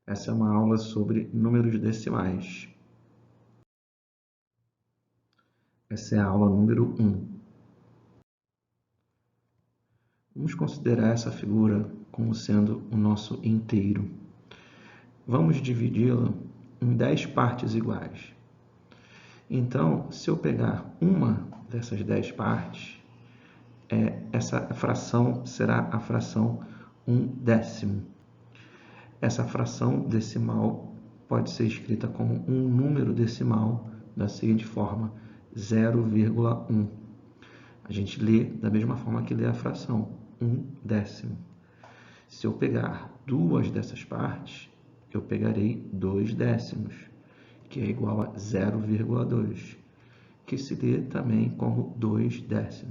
Essa é uma aula sobre números decimais. Essa é a aula número 1. Vamos considerar essa figura como sendo o nosso inteiro. Vamos dividi-la em 10 partes iguais. Então, se eu pegar uma dessas 10 partes, essa fração será a fração 1/10. Essa fração decimal pode ser escrita como um número decimal da seguinte forma: 0,1. A gente lê da mesma forma que lê a fração, 1/10. Se eu pegar duas dessas partes, eu pegarei 2/10, que é igual a 0,2, que se lê também como 2/10.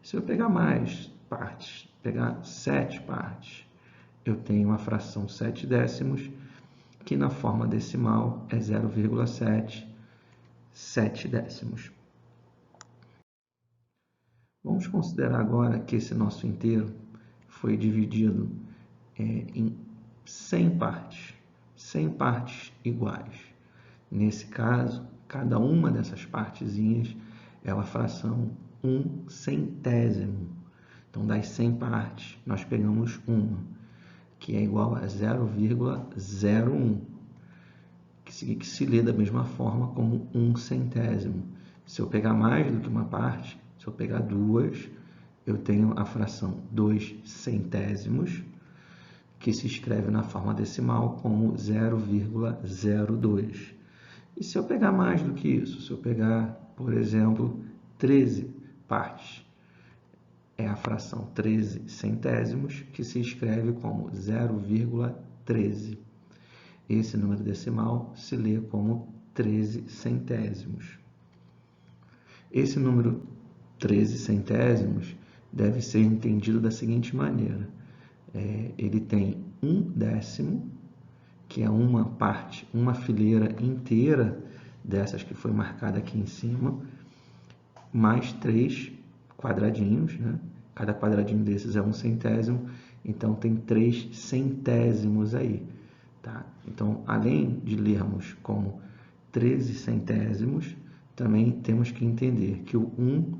Se eu pegar mais partes, pegar 7 partes, eu tenho a fração 7/10, que na forma decimal é 0,7, 7/10. Vamos considerar agora que esse nosso inteiro foi dividido em 100 partes iguais. Nesse caso, cada uma dessas partezinhas é a fração 1/100. Então, das 100 partes, nós pegamos uma, que é igual a 0,01, que se lê da mesma forma como 1/100. Se eu pegar mais do que uma parte, se eu pegar duas, eu tenho a fração 2/100, que se escreve na forma decimal como 0,02. E se eu pegar mais do que isso, se eu pegar, por exemplo, 13 partes, é a fração 13/100, que se escreve como 0,13. Esse número decimal se lê como 13/100. Esse número 13/100 deve ser entendido da seguinte maneira. Ele tem 1/10, que é uma parte, uma fileira inteira dessas que foi marcada aqui em cima, mais 3 quadradinhos, né? Cada quadradinho desses é 1/100, então tem 3 centésimos aí. Tá? Então, além de lermos como 13/100, também temos que entender que o 1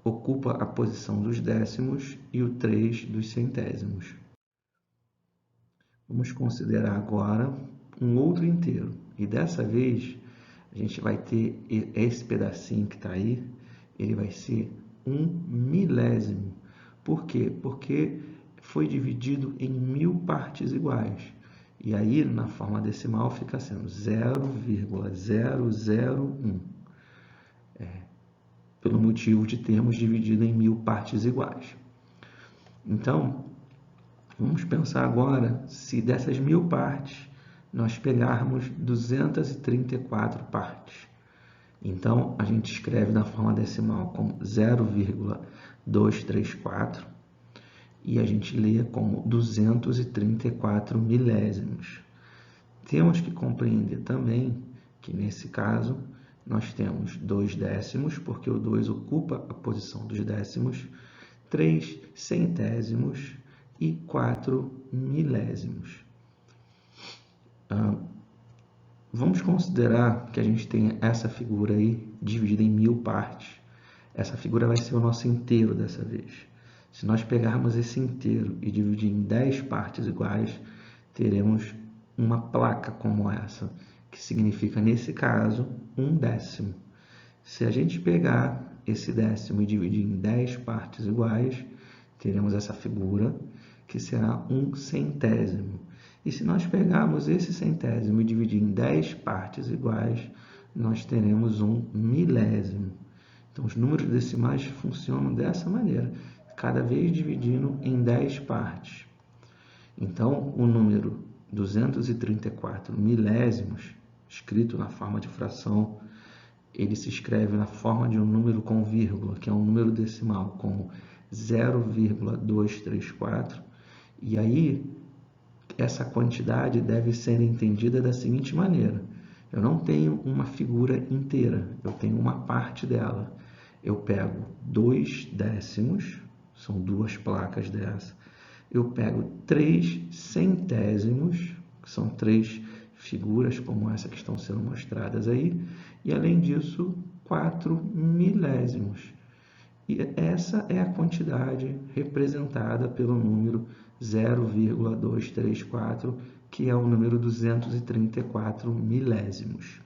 ocupa a posição dos décimos e o 3 dos centésimos. Vamos considerar agora um outro inteiro. E dessa vez, a gente vai ter esse pedacinho que está aí, ele vai ser 1/1000. Por quê? Porque foi dividido em 1000 partes iguais. E aí, na forma decimal, fica sendo 0,001. Pelo motivo de termos dividido em 1000 partes iguais. Então, vamos pensar agora se dessas 1000 partes nós pegarmos 234 partes. Então, a gente escreve na forma decimal como 0,234 e a gente lê como 234 milésimos. Temos que compreender também que, nesse caso, nós temos 2 décimos, porque o 2 ocupa a posição dos décimos, 3 centésimos e 4 milésimos. Vamos considerar que a gente tem essa figura aí, dividida em 1000 partes. Essa figura vai ser o nosso inteiro dessa vez. Se nós pegarmos esse inteiro e dividir em 10 partes iguais, teremos uma placa como essa, que significa, nesse caso, 1/10. Se a gente pegar esse décimo e dividir em 10 partes iguais, teremos essa figura, que será 1/100. E se nós pegarmos esse centésimo e dividir em 10 partes iguais, nós teremos 1/1000. Então, os números decimais funcionam dessa maneira, cada vez dividindo em 10 partes. Então, o número 234 milésimos, escrito na forma de fração, ele se escreve na forma de um número com vírgula, que é um número decimal, como 0,234. E aí, essa quantidade deve ser entendida da seguinte maneira. Eu não tenho uma figura inteira, eu tenho uma parte dela. Eu pego 2 décimos, são duas placas dessa. Eu pego 3 centésimos, que são 3 figuras como essa que estão sendo mostradas aí, e além disso, 4 milésimos. E essa é a quantidade representada pelo número 0,234, que é o número 234 milésimos.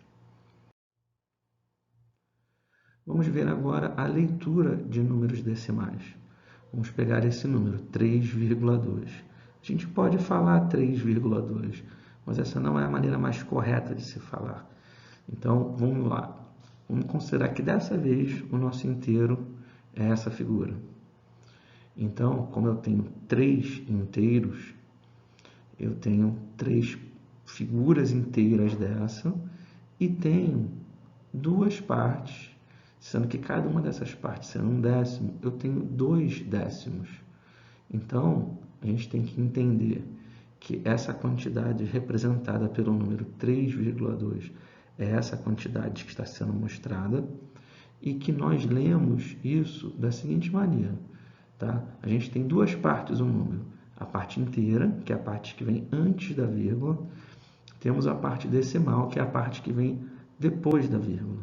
Vamos ver agora a leitura de números decimais. Vamos pegar esse número, 3,2. A gente pode falar 3,2, mas essa não é a maneira mais correta de se falar. Então, vamos lá. Vamos considerar que dessa vez o nosso inteiro é essa figura. Então, como eu tenho 3 inteiros, eu tenho 3 figuras inteiras dessa e tenho 2 partes, sendo que cada uma dessas partes sendo um décimo, eu tenho 2 décimos. Então, a gente tem que entender que essa quantidade representada pelo número 3,2 é essa quantidade que está sendo mostrada e que nós lemos isso da seguinte maneira. Tá? A gente tem 2 partes do número. A parte inteira, que é a parte que vem antes da vírgula. Temos a parte decimal, que é a parte que vem depois da vírgula.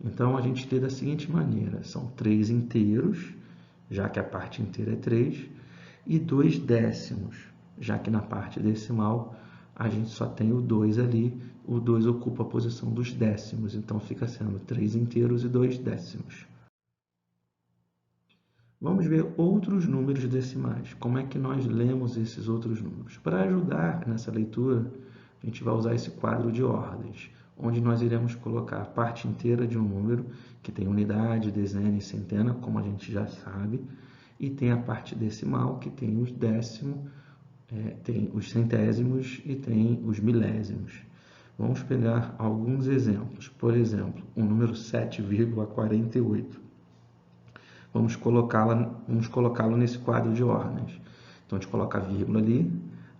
Então, a gente lê da seguinte maneira. São 3 inteiros, já que a parte inteira é 3, e 2 décimos, já que na parte decimal a gente só tem o 2 ali. O 2 ocupa a posição dos décimos, então fica sendo 3 inteiros e 2 décimos. Vamos ver outros números decimais. Como é que nós lemos esses outros números? Para ajudar nessa leitura, a gente vai usar esse quadro de ordens, onde nós iremos colocar a parte inteira de um número, que tem unidade, dezena e centena, como a gente já sabe, e tem a parte decimal, que tem os décimos, tem os centésimos e tem os milésimos. Vamos pegar alguns exemplos. Por exemplo, o número 7,48. Vamos colocá-lo nesse quadro de ordens. Então, a gente coloca a vírgula ali,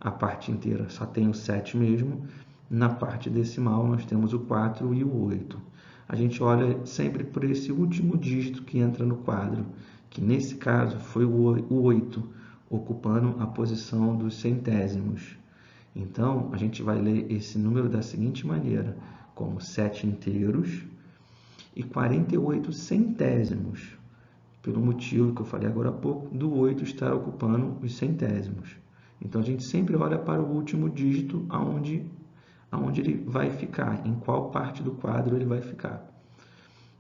a parte inteira só tem o 7 mesmo, na parte decimal nós temos o 4 e o 8. A gente olha sempre por esse último dígito que entra no quadro, que nesse caso foi o 8, ocupando a posição dos centésimos. Então, a gente vai ler esse número da seguinte maneira, como 7 inteiros e 48 centésimos, pelo motivo que eu falei agora há pouco, do 8 estar ocupando os centésimos. Então, a gente sempre olha para o último dígito aonde ele vai ficar, em qual parte do quadro ele vai ficar.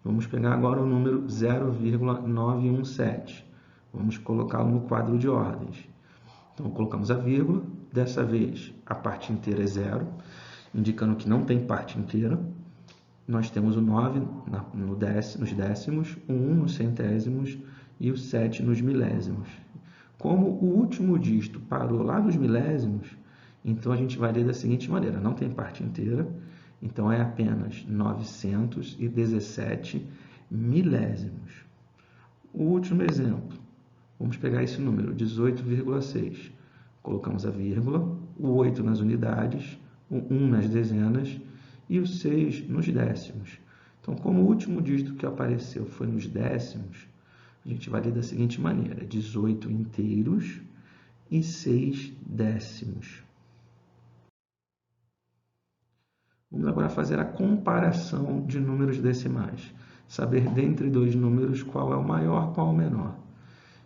Vamos pegar agora o número 0,917. Vamos colocá-lo no quadro de ordens. Então, colocamos a vírgula. Dessa vez, a parte inteira é 0, indicando que não tem parte inteira. Nós temos o 9 nos décimos, o 1 nos centésimos e o 7 nos milésimos. Como o último dígito parou lá nos milésimos, então a gente vai ler da seguinte maneira. Não tem parte inteira, então é apenas 917 milésimos. O último exemplo. Vamos pegar esse número, 18,6. Colocamos a vírgula, o 8 nas unidades, o 1 nas dezenas e o 6 nos décimos. Então, como o último dígito que apareceu foi nos décimos, a gente vai ler da seguinte maneira, 18 inteiros e 6 décimos. Vamos agora fazer a comparação de números decimais, saber dentre dois números qual é o maior, qual é o menor.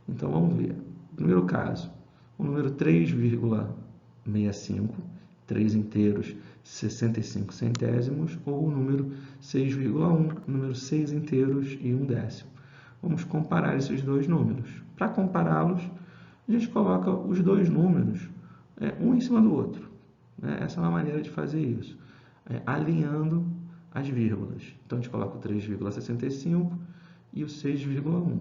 Então, vamos ver. Primeiro caso, o número 3,65, 3 inteiros, 65 centésimos, ou o número 6,1, número 6 inteiros e 1 décimo. Vamos comparar esses dois números. Para compará-los, a gente coloca os dois números um em cima do outro. Essa é uma maneira de fazer isso, alinhando as vírgulas. Então, a gente coloca o 3,65 e o 6,1.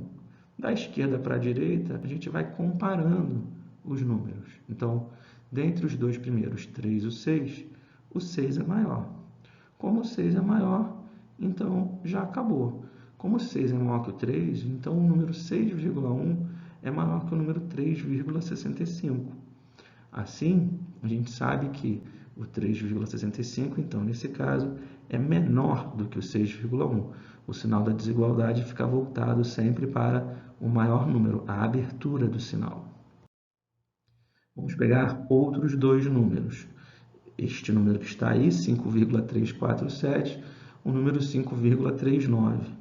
Da esquerda para a direita, a gente vai comparando os números. Então, dentre os dois primeiros, 3 e o 6 é maior. Como o 6 é maior, então já acabou. Como o 6 é maior que o 3, então o número 6,1 é maior que o número 3,65. Assim, a gente sabe que o 3,65, então, nesse caso, é menor do que o 6,1. O sinal da desigualdade fica voltado sempre para o maior número, a abertura do sinal. Vamos pegar outros dois números. este número que está aí, 5,347, o número 5,39.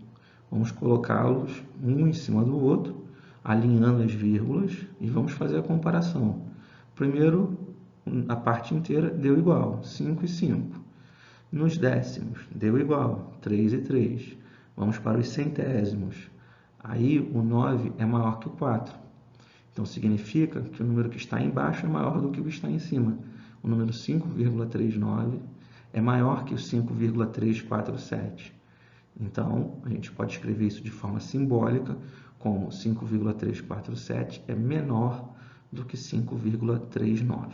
Vamos colocá-los um em cima do outro, alinhando as vírgulas e vamos fazer a comparação. Primeiro, a parte inteira deu igual, 5 e 5. Nos décimos, deu igual, 3 e 3. Vamos para os centésimos. Aí o 9 é maior que o 4. Então significa que o número que está embaixo é maior do que o que está em cima. O número 5,39 é maior que o 5,347. Então, a gente pode escrever isso de forma simbólica, como 5,347 é menor do que 5,39.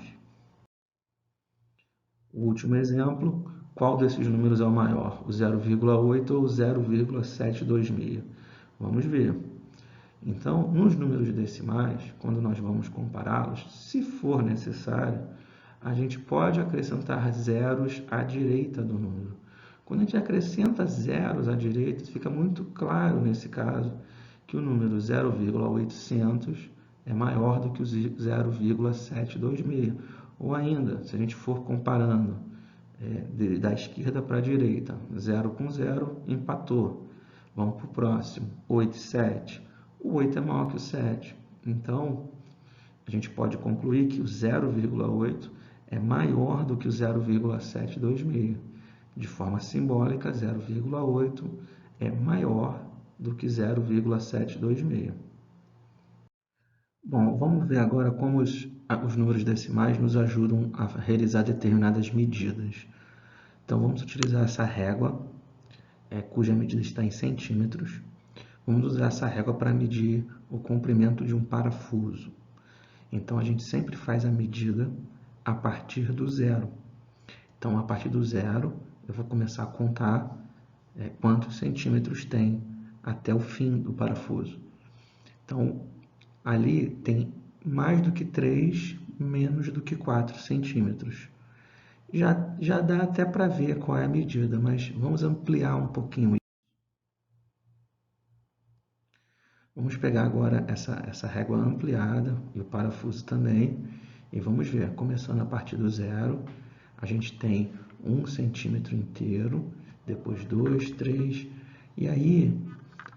O último exemplo, qual desses números é o maior, o 0,8 ou o 0,726? Vamos ver. Então, nos números decimais, quando nós vamos compará-los, se for necessário, a gente pode acrescentar zeros à direita do número. Quando a gente acrescenta zeros à direita, fica muito claro nesse caso que o número 0,800 é maior do que o 0,726. Ou ainda, se a gente for comparando da esquerda para a direita, 0 com 0, empatou. Vamos para o próximo, 8 e 7. O 8 é maior que o 7. Então, a gente pode concluir que o 0,8 é maior do que o 0,726. De forma simbólica, 0,8 é maior do que 0,726. Bom, vamos ver agora como os números decimais nos ajudam a realizar determinadas medidas. Então, vamos utilizar essa régua, cuja medida está em centímetros. Vamos usar essa régua para medir o comprimento de um parafuso. Então, a gente sempre faz a medida a partir do zero. Então, a partir do zero, eu vou começar a contar quantos centímetros tem até o fim do parafuso. Então, ali tem mais do que 3, menos do que 4 centímetros. Já dá até para ver qual é a medida, mas vamos ampliar um pouquinho. Vamos pegar agora essa régua ampliada e o parafuso também, e vamos ver, começando a partir do zero, a gente tem 1 centímetro inteiro, depois 2, 3, e aí,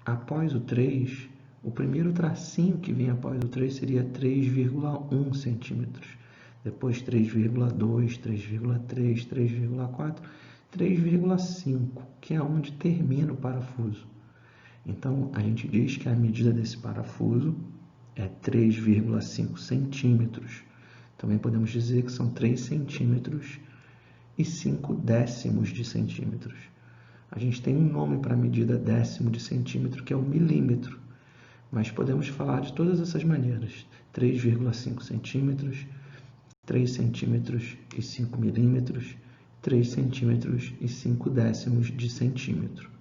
após o 3, o primeiro tracinho que vem após o 3 seria 3,1 centímetros, depois 3,2, 3,3, 3,4, 3,5, que é onde termina o parafuso. Então, a gente diz que a medida desse parafuso é 3,5 centímetros. Também podemos dizer que são 3 centímetros e 5 décimos de centímetros. A gente tem um nome para a medida décimo de centímetro, que é o milímetro. Mas podemos falar de todas essas maneiras. 3,5 centímetros, 3 centímetros e 5 milímetros, 3 centímetros e 5 décimos de centímetro.